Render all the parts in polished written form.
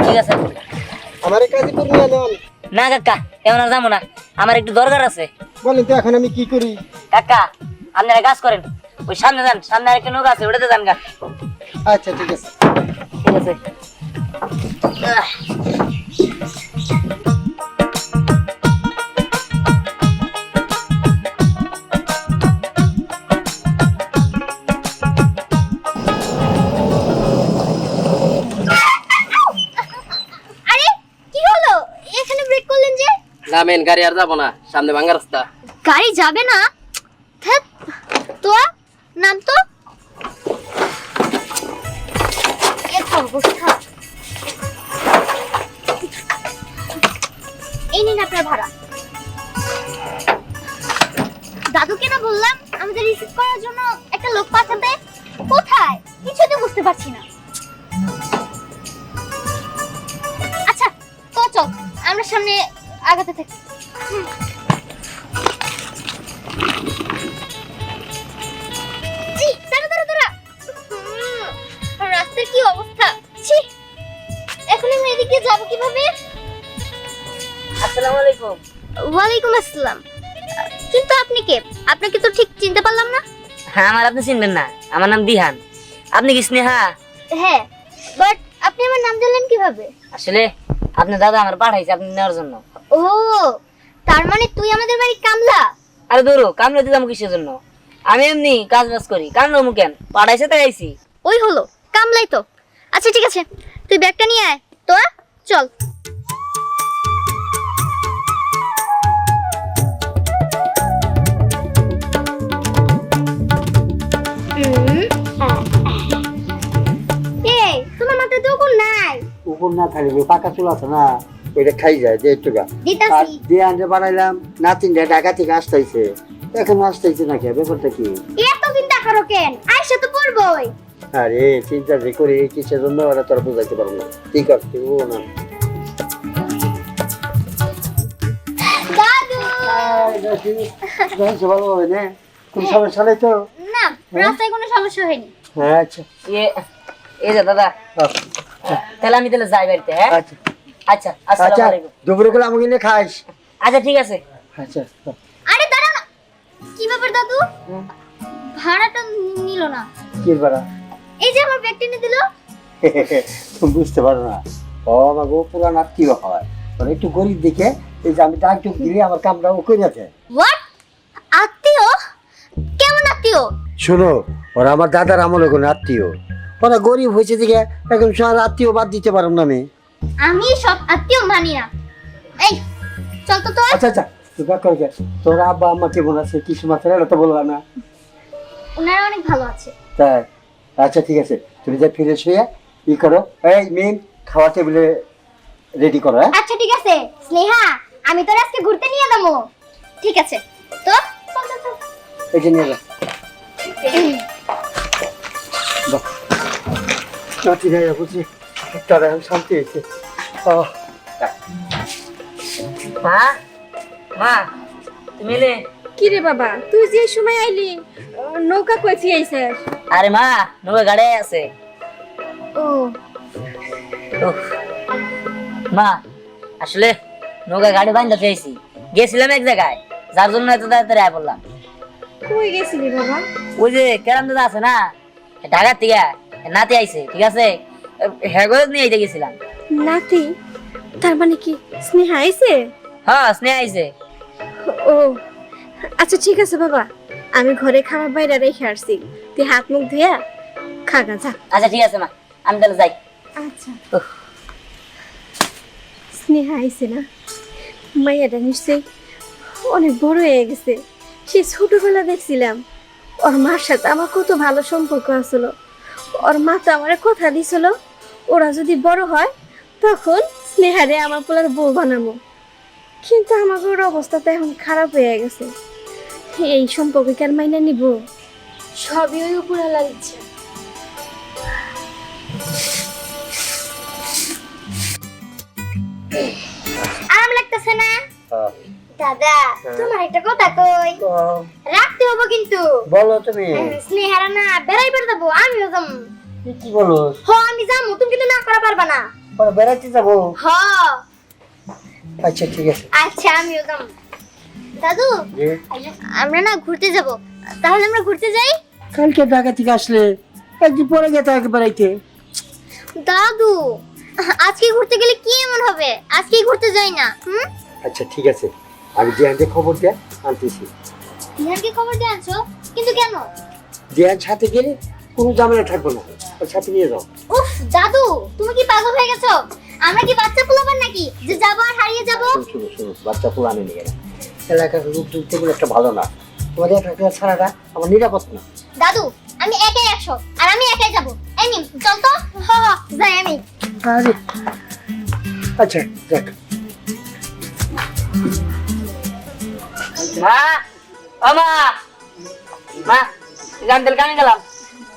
ঠিক আছে আমারে কাজে করে নিয়ে নেন। না কাকা এমন আর যাবো না, আমার একটু দরকার আছে। বলেন তো এখন আমি কি করি? কাকা আপনারা কাজ করেন, ওই সামনে যান, সামনে আরেকটা নৌকা আছে ওটাতে যান গা। আচ্ছা ঠিক আছে। ঠিক আছে। আরে কি হলো, এখানে ব্রেক করলেন যে? নামেন, গাড়ি আর যাবো না, সামনে ভাঙা রাস্তা। গাড়ি যাবে না? ধ্যাৎ, তো নাম তো এত অবস্থা। এই নিন আপনার ভাড়া। দাদুকে না বললাম আমাদের রিসিভ করার জন্য একটা লোক পাঠাতে, কোথায় কিছুই তো বুঝতে পারছি না। আচ্ছা তো চল আমরা সামনে আগাতে থাকি। জি, দাঁড়া দাঁড়া দাঁড়া। রাস্তার কি অবস্থা, ছি, এখন আমি এদিকে যাব কিভাবে? আসসালামু আলাইকুম। ওয়ালাইকুম আসসালাম। কিন্তু আপনি কে? আপনাকে তো ঠিক চিনতে পারলাম না। হ্যাঁ আমার আপনি চিনবেন না, আমার নাম দিহান। আপনি কি স্নেহা? হ্যাঁ, বাট আপনি আমার নাম জানলেন কিভাবে? আসলে আপনার দাদা আমার পাঠাইছে আপনি নেওয়ার জন্য। ও, তার মানে তুই আমাদের বাড়ির কামলা? আরে ধরো কামলা দিতাম কিসের জন্য, আমি এমনি কাজ বাজ করি, কামলা মুখেন পাঠাইছে তাই আইছি। ওই হলো কামলাই তো। আচ্ছা ঠিক আছে, তুই ব্যাগটা নিয়ে আয় তো, চল। এই তোমার মাথায় তো কোন নাই? উপর না থাকলে পাকা চুল আছে না, ওইটা খাই যায় যে একটু গা। আর দিতাছি। দিয়ে আনতে বানাইলাম, নাতিনটা ঢাকা থেকে আসতেছে, এখন আসতেছে না কে, ব্যাপারটা কি? এত চিন্তা করো কেন? আয়সা তো পড়বই। আরে চিন্তা যে করি কিসের জন্য ওরা তোরা বুঝাইতে পারবো না। ঠিক আছে ও না দাদু। ভালোভাবে না, কোনো সমস্যা নেই তো? না, রাস্তায় কোনো সমস্যা হয়নি। হ্যাঁ আচ্ছা এই যে দাদা, তাহলে আমি তাহলে যাই বাড়িতে। হ্যাঁ আচ্ছা আচ্ছা, আসসালামু আচ্ছা, আলাইকুম। দুপুরে করে আমাকে নিয়ে খাইস। আচ্ছা ঠিক আছে। আচ্ছা আরে দাঁড়াও না, কি ব্যাপার দাদু? ভাড়াটা নিল না? কি বাড়া? এই যে আমার ব্যাগটা নিয়ে দিল। বুঝতে পারো না, ও আমার গো পুরান আত্মীয় হয়, মানে একটু গরিব দেখে এই যে আমি ডাক টুক দিলে আমার কামটা ও করে আছে। হোয়াট? আত্মীয়? কেমন আত্মীয়? শোনো, ওরা আমার দাদার আমলে কোনো আত্মীয়, ওরা গরিব হয়েছে দেখে এখন সব আত্মীয় বাদ দিতে পারো না আমি। আমি সব আত্মীয় মানি না। এই চল তো। আচ্ছা আচ্ছা তুই ব্যাক করে দে। তোর আব্বা আম্মা কেমন আছে, কি সমাচার, এটা তো বলবা না? ওনারা অনেক ভালো আছে। তাই? আচ্ছা ঠিক আছে, তুমি যা ফিরে শুয়ে ই করো, এই মেন খাওয়া টেবিলে রেডি করো। হ্যাঁ আচ্ছা ঠিক আছে স্নেহা, আমি তোর আজকে ঘুরতে নিয়ে যাবো। ঠিক আছে তো, চল চল চল। এই যে নিয়ে যা। বাহ, নাতি ভাইয়া বুঝি তারা এখন শান্তি হয়েছে। মা, মা তুমি এলে? কি রে বাবা, তুই যে সময় আইলি, নৌকা কইছি আইছে? আরে মা নৌকা গাড়ি আছে। ও উফ, মা আসলে নৌকা গাড়ি বাঁধতে চাইছি, গেছিলাম এক জায়গায়, যার জন্য এত তাড়াতাড়ি আয় পড়লাম। কই গেছিলি বাবা? ওই যে কেরাম দাদা আছে না, ঢাকার থেকে নাতি আইছে, ঠিক আছে, হ্যাঁ নিয়ে আইতে গেছিলাম। নাতি? তার মানে কি স্নেহা আইছে? হ্যাঁ স্নেহা আইছে। ও আচ্ছা ঠিক আছে বাবা, আমি ঘরে খাবার বাইরে রেখে আসছি, তুই হাত মুখ ধুইয়া খাগা যা। আচ্ছা ঠিক আছে মা, আমি তাহলে যাই। আচ্ছা। স্নেহা আইছে না, মাইয়াটা নিশ্চয়ই অনেক বড় হয়ে গেছে। সে ছোটবেলা দেখছিলাম ওর মার সাথে আমার কত ভালো সম্পর্ক আছিল। ওর মা তো আমার কথা দিছিল, ওরা যদি বড় হয় তখন স্নেহারে আমার পোলার বউ বানাবো। কিন্তু আমাকে ওর অবস্থা তো এখন খারাপ হয়ে গেছে, এই সম্পর্কে কার মাইনা নিব? সবই ওই উপরালার ইচ্ছা। দাদা তোমার একটা কথা কই, রাখতে হবে কিন্তু। বলো তুমি। স্নেহারা না বেড়াইবার যাবো, আমিও যাবো। কি বলো? আমি যাবো, তুমি কিন্তু না করা পারবা না। বেড়াইতে যাবো? আচ্ছা ঠিক আছে। আচ্ছা আমিও যাবো। দাদু যে আমরা না ঘুরতে যাব, তাহলে আমরা ঘুরতে যাই। কালকে ঢাকা থেকে আসলে একদিন পরে গেতে আগে বেড়াইতে। দাদু আজকে ঘুরতে গেলে কি এমন হবে, আজকেই ঘুরতে যাই না? আচ্ছা ঠিক আছে, আমি জিয়ানকে খবর দিয়ে আনতেছি। দিহানকে খবর দিয়ে আনছো? কিন্তু কেন? জিয়ান সাথে গেলে কোনো ঝামেলা থাকবে না, ওর সাথে নিয়ে যাও। উফ দাদু তুমি কি পাগল হয়ে গেছো? আমরা কি বাচ্চা পোলাপান নাকি যে যাবো আর হারিয়ে যাবো? শুনো শুনো, বাচ্চা পুরানো নিয়ে গেলে এলাকার লোক দেখতে গেলে একটা ভালো না, তোমাদের একটা ছাড়াটা আমার নিরাপদ না। দাদু আমি একাই 100 আর আমি একাই যাবো। এই নিন চল তো। যাই আমি। আরে আচ্ছা দেখ। মা ও মা, মা জানতেল কামে গেলাম।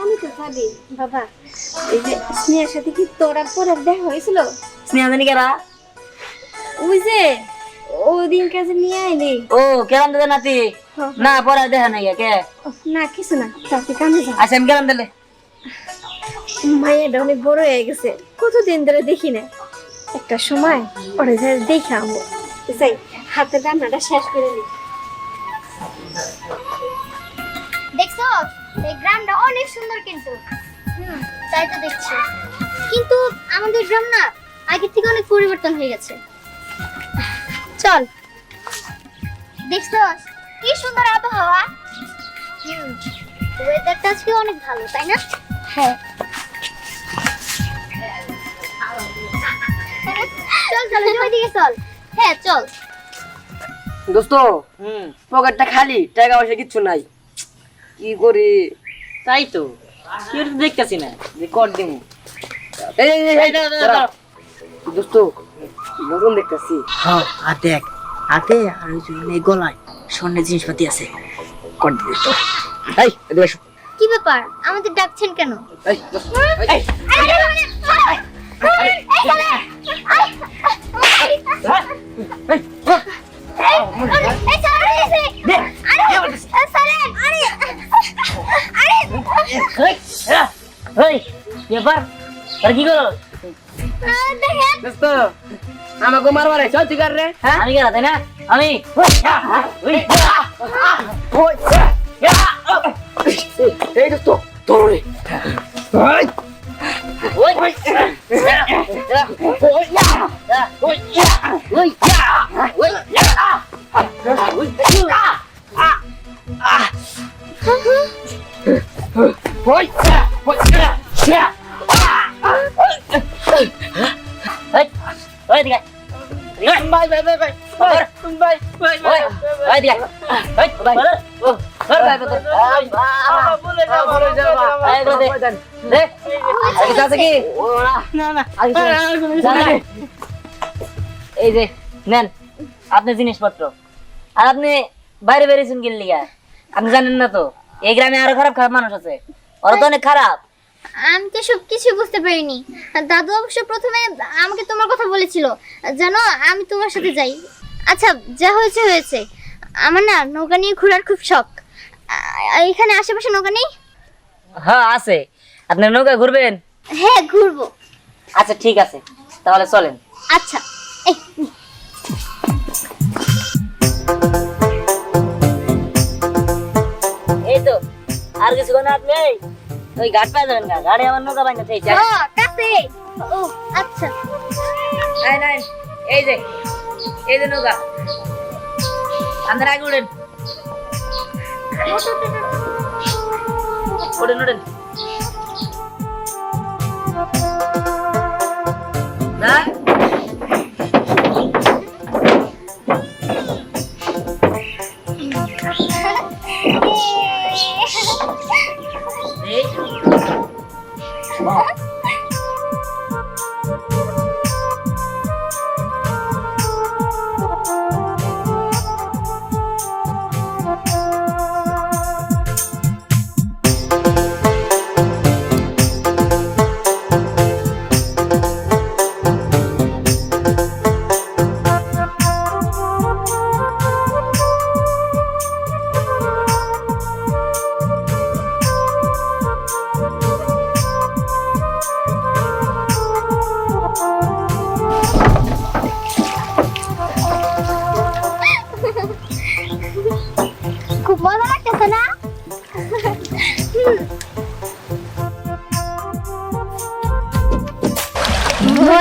আমি তো ভাবি বাবা, এই যে স্নেহার সাথে কি তোর আর পরে দেখা হয়েছিল? স্নেহা জানি কেরা? ওই যে ওদিন কাছে নিয়ে আইলি। ও কেরাম দিলে নাতি? না পরে দেখা নাই কে? না কিছু না, তাতে কামে যা। আচ্ছা আমি কেরাম দিলে। মায়েরটা অনেক বড় হয়ে গেছে, কতদিন ধরে দেখি না। একটা সময় ওরে যাই দেখে আমো। যাই হাতের রান্নাটা শেষ করে নি। দেখছো এই গ্রামটা অনেক সুন্দর কিন্তু। তাই তো দেখছি, কিন্তু আমাদের গ্রাম না আগে থেকে অনেক পরিবর্তন হয়ে গেছে। চল। দেখছো কি সুন্দর আবহাওয়া। ওয়েদারটা আজকে অনেক ভালো তাই না? হ্যাঁ চল চল ওইদিকে চল। হ্যাঁ চল। দোস্ত পকেটটা খালি, টাকা পয়সা কিচ্ছু নাই, কি করি? তাই তো কেউ তো দেখতেছি না যে কর দিমু। দোস্ত নতুন দেখতেছি। হ্যাঁ আর দেখ হাতে আর এই গলায় স্বর্ণের জিনিসপাতি আছে, কর দিবি তো। এই এদিকে এসো। কি ব্যাপার আমাদের ডাকছেন কেন? এই দোস্ত, এই, ব্যাপার আর কি করো? দোস্ত আমাকে মারবার আইছো তুই কার রে? হ্যাঁ আমি কেনা তাই না? আমি এই দোস্ত ধরো রে। এই যে নেন আপনার জিনিসপত্র। আর আপনি বাইরে বেরিয়েছেন কি লিগা? আপনি জানেন না তো এই গ্রামে আরো খারাপ খারাপ মানুষ আছে, ওরা তো অনেক খারাপ। আমি তো সব কিছু বুঝতে পারিনি। দাদু অবশ্য প্রথমে আমাকে তোমার কথা বলেছিল জানো, আমি তোমার সাথে যাই। আচ্ছা যা হয়েছে হয়েছে, আমার না নৌকা নিয়ে ঘোরার খুব শখ। এখানে আশেপাশে নৌকা নেই? হ্যাঁ আছে। আপনার নৌকা ঘুরবেন? হ্যাঁ ঘুরবো। আচ্ছা ঠিক আছে তাহলে চলেন। আচ্ছা এই এই তো আর কিছু কোন আপনি ওই ঘাট পাই যাবেন না, গাড়ি আমার নৌকা বাইনা থেকে যায়। কাছে। ও আচ্ছা নাই নাই এই যে নৌকা, আপনারা আগে উঠেন উঠেন উঠেন। না এই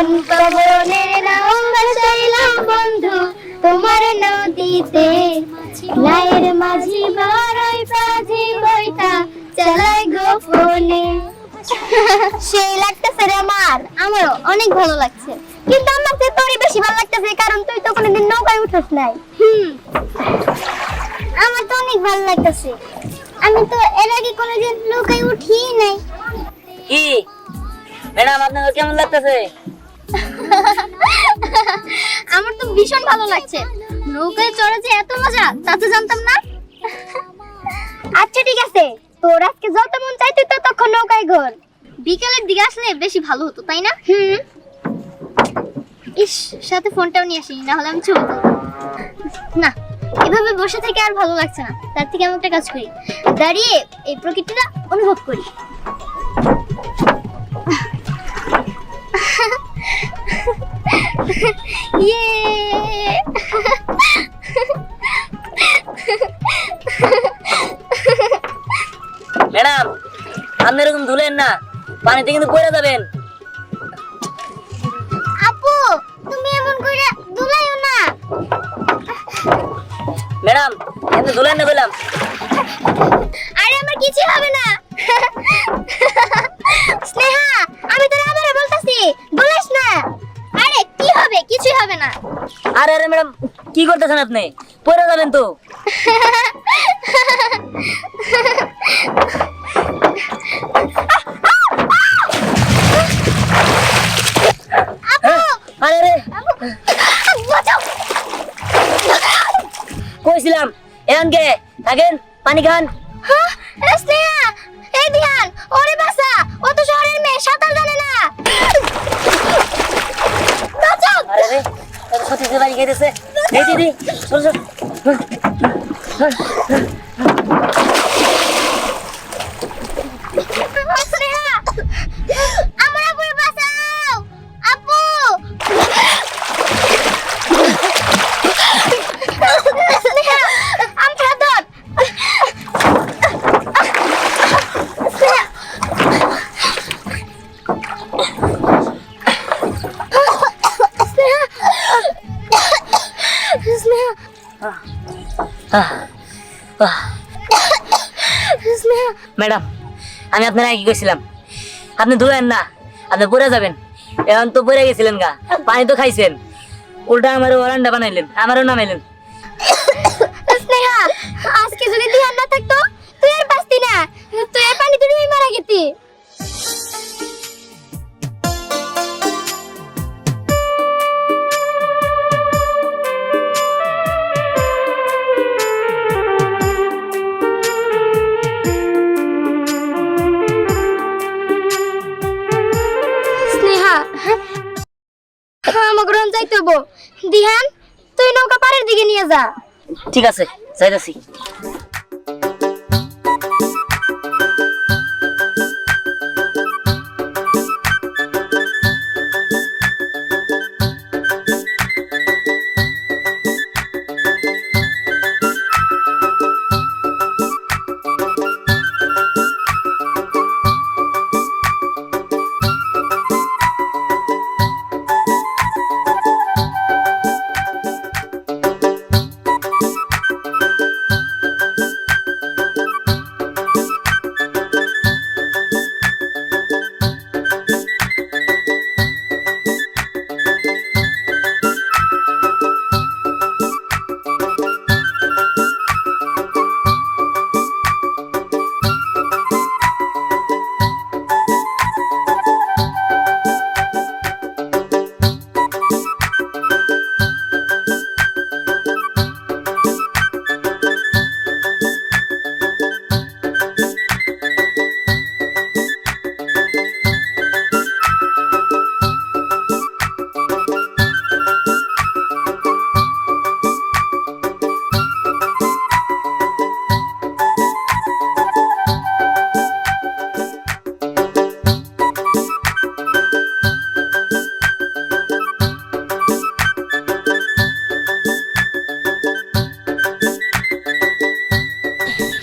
মন পবনের নাম বাসাইলাম বন্ধু তোমার নদীতে লায়ের মাঝি বড়ই পাজি বইটা চালাই গোপনে সেই লাগতেছে রে আমারও অনেক ভালো লাগছে কিন্তু আমার তো তোরই বেশি ভালো লাগতেছে কারণ তুই তো কোনোদিন নৌকায় উঠোস নাই আমার তো অনেক ভালো লাগতেছে আমি তো এর আগে কোনোদিন নৌকায় উঠি নাই কি ম্যাডাম আপনার কেমন লাগতেছে? আমার তো ভীষণ ভালো লাগছে নৌকায় চড়ে যে এত মজা তা তো জানতাম না আচ্ছা ঠিক আছে তোর আজকে যত মন চাই তুই ততক্ষণ নৌকায় ঘোর বিকালের দিকে আসলে বেশি ভালো হতো তাই না ইস সাথে ফোনটাও নিয়ে আসি না হলে আমি ছবি তুলবো। না এভাবে বসে থেকে আর ভালো লাগছে না তার থেকে আমি একটা কাজ করি দাঁড়িয়ে এই প্রকৃতিটা অনুভব করি ইয়ে ম্যাডাম আপনি এরকম ধুলেন না পানিতে কিন্তু পড়ে যাবেন। আপু তুমি এমন করে দুলাইও না ম্যাডাম এমনি ধুলেন না বললাম। আরে আমার কিছু হবে না স্নেহা আমি তোর আবারও বলতাছি দুলাইস না আরে কি হবে কিছুই হবে না আরে আরে ম্যাডাম কি করতেছেন আপনি? পড়ে যাবেন তো। আরে আরে বাঁচাও কইছিলাম এখন কে থাকেন পানি খান। হ্যাঁ স্নেহা এই ধ্যান ওরে বাসা ও তো শহরের মেয়ে সাঁতার জানে না বাঁচাও আরে রে সত্যি সত্যি পানি খেতেছে। এই দিদি চল চল। স্নেহা আমার আপুরে বাঁচাও আপু স্নেহা আমি ধর স্নেহা ম্যাডাম আমি আপনার আগে কি কইছিলাম আপনি ধুলেন না আপনি পড়ে যাবেন। এখন তো পড়ে গেছিলেন গা পানি তো খাইছেন উল্টা আমার ওরান্ডা বানাইলেন আমারও নামাইলেন। স্নেহা আজকে যদি ধ্যান না থাকতো তুই আর বাঁচতি না তুই আর পানিতে ডুবে মারা গেতি স্নেহা আমাকে রন যাইতে হবো দিহান তুই নৌকা পাড়ের দিকে নিয়ে যা ঠিক আছে যাইতাছি।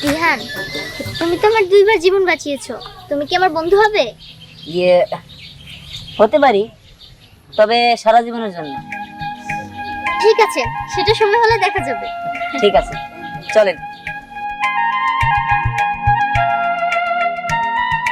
দিহান তুমি তো আমার দুইবার জীবন বাঁচিয়েছো তুমি কি আমার বন্ধু হবে ইয়ে হতে পারি তবে সারা জীবনের জন্য। ঠিক আছে, সেটা সময় হলে দেখা যাবে। ঠিক আছে, চলেন।